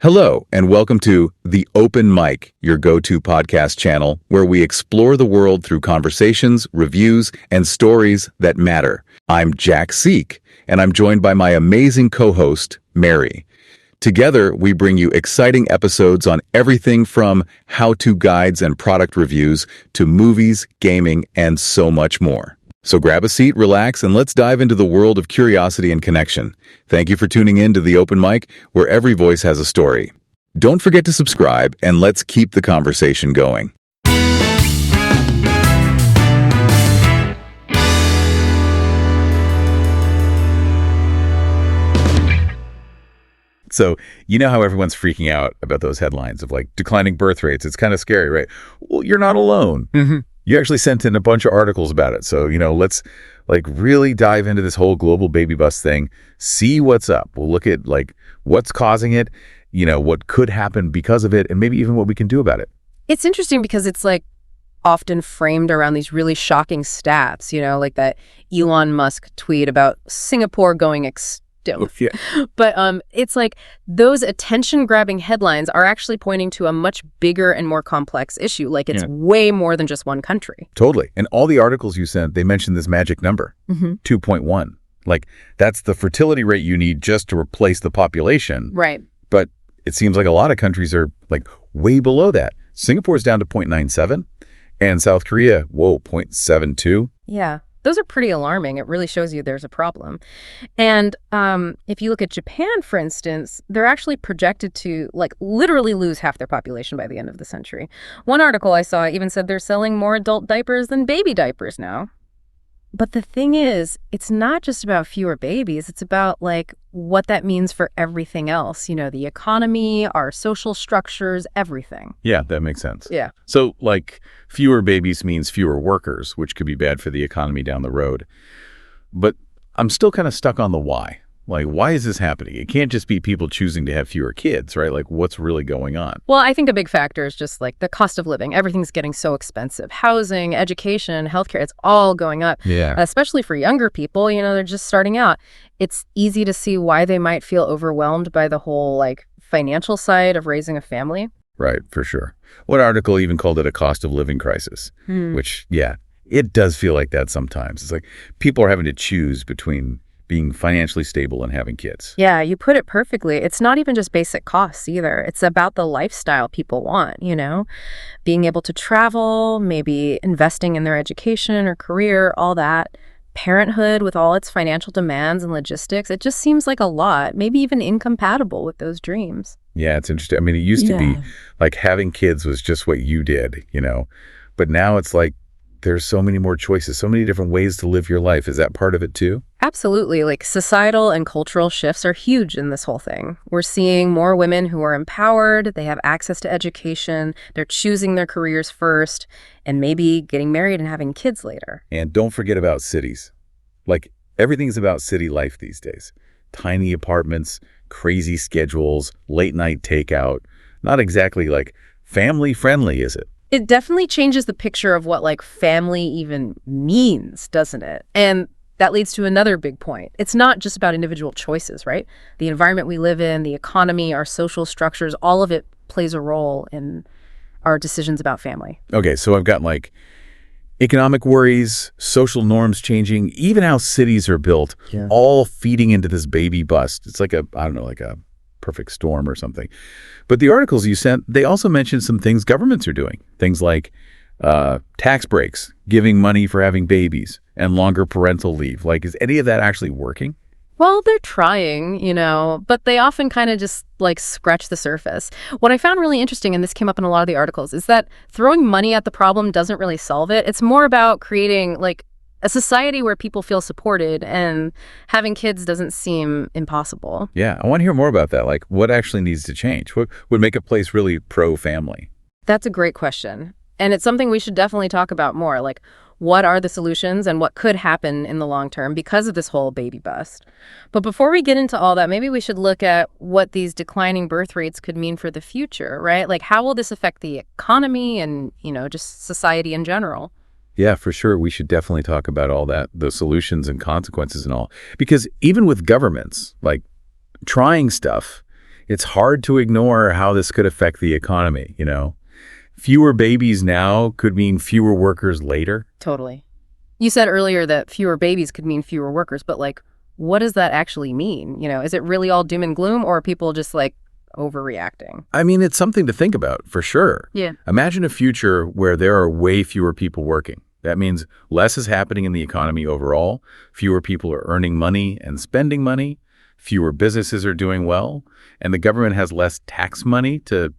Hello, and welcome to The Open Mic, your go-to podcast channel where we explore the world through conversations, reviews, and stories that matter. I'm Jack Seek, and I'm joined by my amazing co-host, Mary. Together, we bring you exciting episodes on everything from how-to guides and product reviews to movies, gaming, and so much more. So grab a seat, relax, and let's dive into the world of curiosity and connection. Thank you for tuning in to The Open Mic, where every voice has a story. Don't forget to subscribe, and let's keep the conversation going. So, you know how everyone's freaking out about those headlines of like declining birth rates? It's kind of scary, right? Well, you're not alone. You actually sent in a bunch of articles about it. So, let's like really dive into this whole global baby bust thing, see what's up. We'll look at like what's causing it, what could happen because of it, and maybe even what we can do about it. It's interesting because it's like often framed around these really shocking stats, like that Elon Musk tweet about Singapore going extinct. Yeah. But it's like those attention-grabbing headlines are actually pointing to a much bigger and more complex issue. Like it's way more than just one country. Totally. And all the articles you sent, they mentioned this magic number, 2.1. Like that's the fertility rate you need just to replace the population. Right. But it seems like a lot of countries are like way below that. Singapore's down to 0.97 and South Korea, 0.72. Yeah. Those are pretty alarming. It really shows you there's a problem. And if you look at Japan, for instance, they're actually projected to like literally lose half their population by the end of the century. One article I saw even said they're selling more adult diapers than baby diapers now. But the thing is, it's not just about fewer babies. It's about like what that means for everything else. The economy, our social structures, everything. Yeah, that makes sense. Yeah. So like fewer babies means fewer workers, which could be bad for the economy down the road. But I'm still kind of stuck on the why. Like, why is this happening? It can't just be people choosing to have fewer kids, right? Like, what's really going on? Well, I think a big factor is just like the cost of living. Everything's getting so expensive. Housing, education, healthcare, it's all going up. Yeah. Especially for younger people, they're just starting out. It's easy to see why they might feel overwhelmed by the whole like financial side of raising a family. Right, for sure. One article even called it a cost of living crisis, which, yeah, it does feel like that sometimes. It's like people are having to choose between being financially stable and having kids. Yeah, you put it perfectly. It's not even just basic costs either. It's about the lifestyle people want, being able to travel, maybe investing in their education or career, all that. Parenthood with all its financial demands and logistics, it just seems like a lot, maybe even incompatible with those dreams. Yeah, it's interesting. I mean, it used to be like having kids was just what you did, but now it's like there's so many more choices, so many different ways to live your life. Is that part of it too? Absolutely. Like societal and cultural shifts are huge in this whole thing. We're seeing more women who are empowered, they have access to education, they're choosing their careers first, and maybe getting married and having kids later. And don't forget about cities. Like everything's about city life these days. Tiny apartments, crazy schedules, late night takeout. Not exactly like family friendly, is it? It definitely changes the picture of what like family even means, doesn't it? And that leads to another big point. It's not just about individual choices, right? The environment we live in, the economy, our social structures, all of it plays a role in our decisions about family. Okay, so I've got like economic worries, social norms changing, even how cities are built, all feeding into this baby bust. It's like a perfect storm or something. But the articles you sent, they also mentioned some things governments are doing. Things like tax breaks, giving money for having babies, and longer parental leave. Like, is any of that actually working? Well, they're trying, but they often kind of just like scratch the surface. What I found really interesting, and this came up in a lot of the articles, is that throwing money at the problem doesn't really solve it. It's more about creating like a society where people feel supported, and having kids doesn't seem impossible. Yeah, I want to hear more about that. Like, what actually needs to change? What would make a place really pro-family? That's a great question. And it's something we should definitely talk about more. Like, what are the solutions and what could happen in the long term because of this whole baby bust? But before we get into all that, maybe we should look at what these declining birth rates could mean for the future, right? Like, how will this affect the economy and, just society in general? Yeah, for sure. We should definitely talk about all that, the solutions and consequences and all. Because even with governments, like trying stuff, It's hard to ignore how this could affect the economy, you know? Fewer babies now could mean fewer workers later. Totally. You said earlier that fewer babies could mean fewer workers, but like, what does that actually mean? Is it really all doom and gloom, or are people just like overreacting? I mean, it's something to think about, for sure. Yeah. Imagine a future where there are way fewer people working. That means less is happening in the economy overall. Fewer people are earning money and spending money. Fewer businesses are doing well. And the government has less tax money to,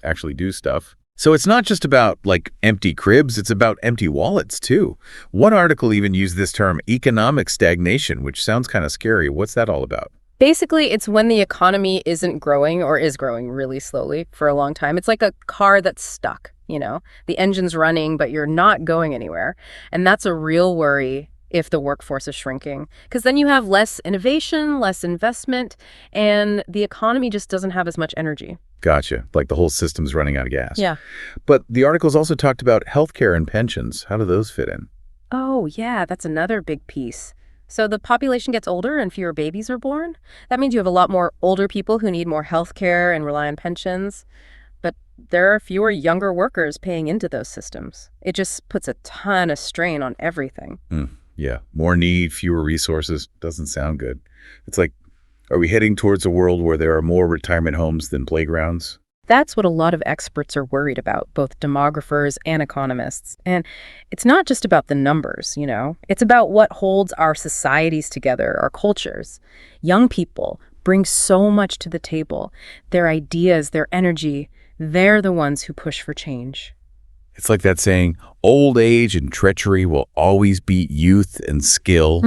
actually do stuff. So it's not just about, like, empty cribs. It's about empty wallets, too. One article even used this term economic stagnation, which sounds kind of scary. What's that all about? Basically, it's when the economy isn't growing or is growing really slowly for a long time. It's like a car that's stuck, The engine's running, but you're not going anywhere. And that's a real worry if the workforce is shrinking, because then you have less innovation, less investment, and the economy just doesn't have as much energy. Gotcha. Like the whole system's running out of gas. Yeah. But the articles also talked about healthcare and pensions. How do those fit in? Oh, yeah, that's another big piece. So the population gets older and fewer babies are born. That means you have a lot more older people who need more health care and rely on pensions. But there are fewer younger workers paying into those systems. It just puts a ton of strain on everything. Yeah, more need, fewer resources. Doesn't sound good. It's like, are we heading towards a world where there are more retirement homes than playgrounds? That's what a lot of experts are worried about, both demographers and economists. And it's not just about the numbers, It's about what holds our societies together, our cultures. Young people bring so much to the table. Their ideas, their energy, they're the ones who push for change. It's like that saying, old age and treachery will always beat youth and skill.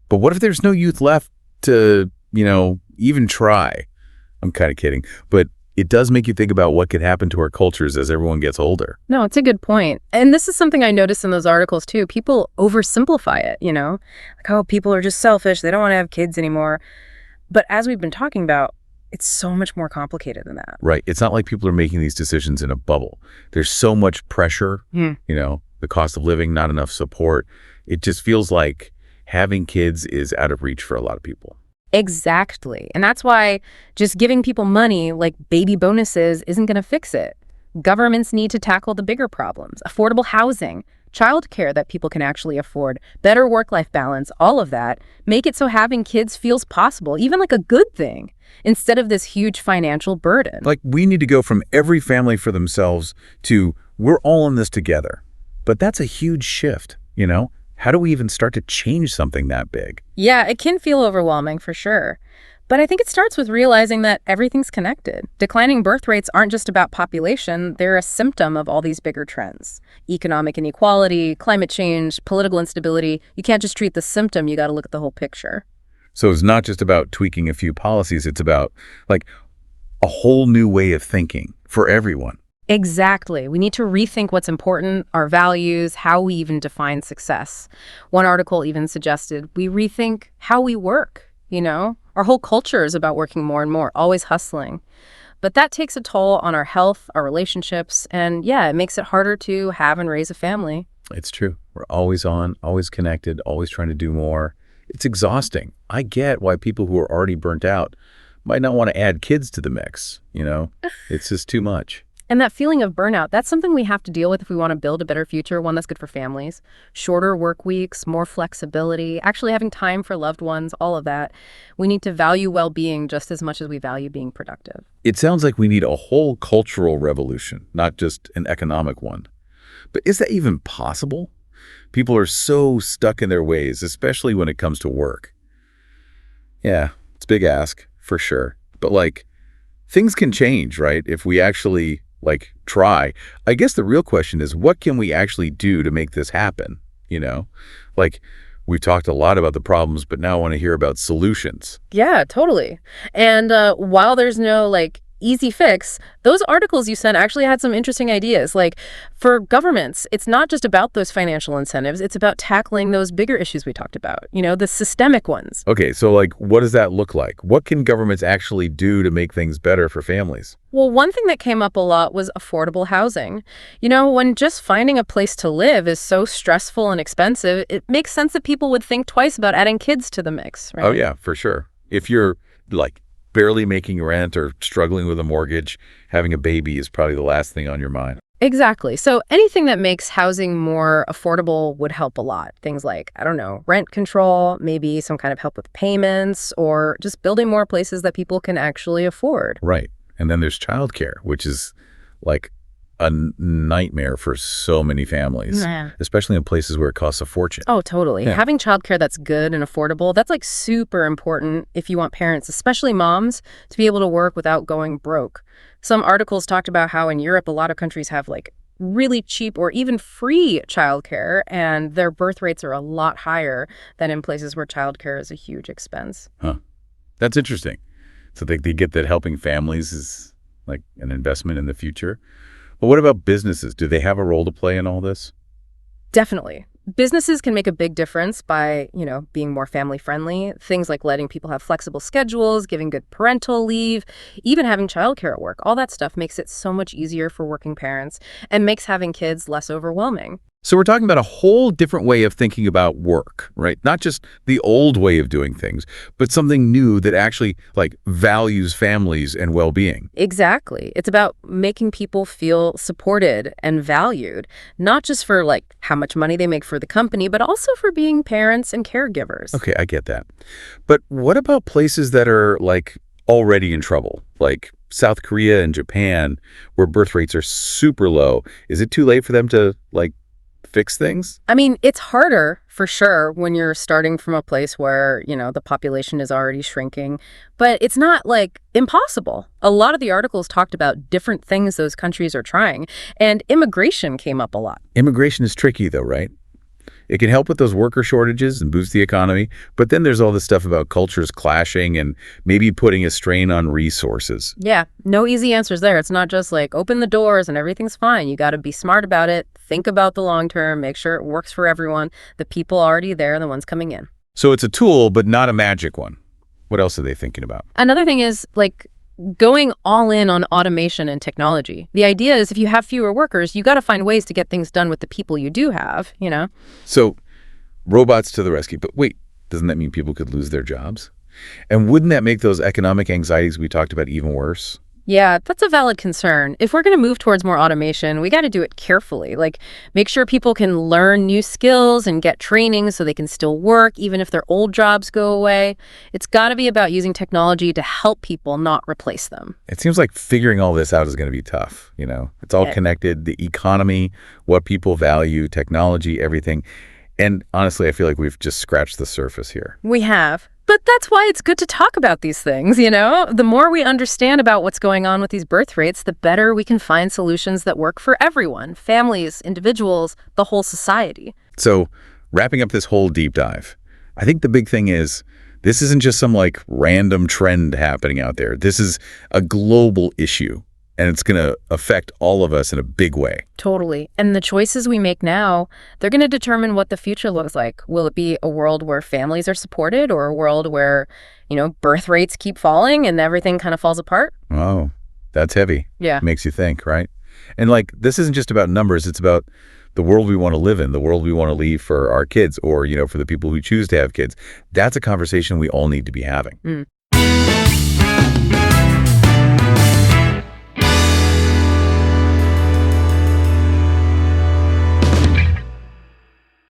But what if there's no youth left to, even try? I'm kind of kidding. But it does make you think about what could happen to our cultures as everyone gets older. No, it's a good point. And this is something I noticed in those articles, too. People oversimplify it, Like, oh, people are just selfish. They don't want to have kids anymore. But as we've been talking about, it's so much more complicated than that. Right. It's not like people are making these decisions in a bubble. There's so much pressure, the cost of living, not enough support. It just feels like having kids is out of reach for a lot of people. Exactly. And that's why just giving people money like baby bonuses isn't going to fix it. Governments need to tackle the bigger problems: affordable housing, childcare that people can actually afford, better work-life balance, all of that. Make it so having kids feels possible, even like a good thing, instead of this huge financial burden. Like, we need to go from every family for themselves to we're all in this together. But that's a huge shift, How do we even start to change something that big? Yeah, it can feel overwhelming for sure. But I think it starts with realizing that everything's connected. Declining birth rates aren't just about population, they're a symptom of all these bigger trends. Economic inequality, climate change, political instability. You can't just treat the symptom, you got to look at the whole picture. So it's not just about tweaking a few policies, it's about, like, a whole new way of thinking for everyone. Exactly. We need to rethink what's important, our values, how we even define success. One article even suggested we rethink how we work, Our whole culture is about working more and more, always hustling. But that takes a toll on our health, our relationships, and yeah, it makes it harder to have and raise a family. It's true. We're always on, always connected, always trying to do more. It's exhausting. I get why people who are already burnt out might not want to add kids to the mix, It's just too much. And that feeling of burnout, that's something we have to deal with if we want to build a better future, one that's good for families. Shorter work weeks, more flexibility, actually having time for loved ones, all of that. We need to value well-being just as much as we value being productive. It sounds like we need a whole cultural revolution, not just an economic one. But is that even possible? People are so stuck in their ways, especially when it comes to work. Yeah, it's a big ask, for sure. But, things can change, right? If we actually try. I guess the real question is, what can we actually do to make this happen? We've talked a lot about the problems, but now I want to hear about solutions. Yeah, totally. And while there's no easy fix, those articles you sent actually had some interesting ideas. For governments, it's not just about those financial incentives, it's about tackling those bigger issues we talked about, the systemic ones. Okay, so what does that look like? What can governments actually do to make things better for families? Well, one thing that came up a lot was affordable housing. When just finding a place to live is so stressful and expensive, it makes sense that people would think twice about adding kids to the mix, right? Oh yeah, for sure. If you're barely making rent or struggling with a mortgage, having a baby is probably the last thing on your mind. Exactly. So anything that makes housing more affordable would help a lot. Things like, I don't know, rent control, maybe some kind of help with payments, or just building more places that people can actually afford. Right. And then there's childcare, which is like a nightmare for so many families, Yeah. especially in places where it costs a fortune. Oh, totally. Yeah. Having childcare that's good and affordable, that's like super important if you want parents, especially moms, to be able to work without going broke. Some articles talked about how in Europe, a lot of countries have like really cheap or even free childcare, and their birth rates are a lot higher than in places where childcare is a huge expense. Huh. That's interesting. So they get that helping families is like an investment in the future. But what about businesses? Do they have a role to play in all this? Definitely. Businesses can make a big difference by, being more family friendly. Things like letting people have flexible schedules, giving good parental leave, even having childcare at work. All that stuff makes it so much easier for working parents and makes having kids less overwhelming. So we're talking about a whole different way of thinking about work, right? Not just the old way of doing things, but something new that actually like values families and well-being. Exactly. It's about making people feel supported and valued, not just for like how much money they make for the company, but also for being parents and caregivers. Okay, I get that. But what about places that are like already in trouble, like South Korea and Japan, where birth rates are super low? Is it too late for them to like fix things? I mean, it's harder for sure when you're starting from a place where, the population is already shrinking, but it's not like impossible. A lot of the articles talked about different things those countries are trying, and immigration came up a lot. Immigration is tricky though, right? It can help with those worker shortages and boost the economy, but then there's all this stuff about cultures clashing and maybe putting a strain on resources. Yeah, no easy answers there. It's not just like open the doors and everything's fine. You got to be smart about it, think about the long term, make sure it works for everyone, the people already there, the ones coming in. So it's a tool, but not a magic one. What else are they thinking about? Another thing is like going all in on automation and technology. The idea is if you have fewer workers, you got to find ways to get things done with the people you do have. So robots to the rescue. But wait, doesn't that mean people could lose their jobs? And wouldn't that make those economic anxieties we talked about even worse? Yeah, that's a valid concern. If we're going to move towards more automation, we got to do it carefully. Like, make sure people can learn new skills and get training so they can still work, even if their old jobs go away. It's got to be about using technology to help people, not replace them. It seems like figuring all this out is going to be tough. It's all connected, the economy, what people value, technology, everything. And honestly, I feel like we've just scratched the surface here. We have. But that's why it's good to talk about these things, The more we understand about what's going on with these birth rates, the better we can find solutions that work for everyone, families, individuals, the whole society. So wrapping up this whole deep dive, I think the big thing is this isn't just some like random trend happening out there. This is a global issue, and it's going to affect all of us in a big way. Totally. And the choices we make now, they're going to determine what the future looks like. Will it be a world where families are supported or a world where, birth rates keep falling and everything kind of falls apart? Oh, that's heavy. Yeah. Makes you think, right? And like, this isn't just about numbers. It's about the world we want to live in, the world we want to leave for our kids or, for the people who choose to have kids. That's a conversation we all need to be having.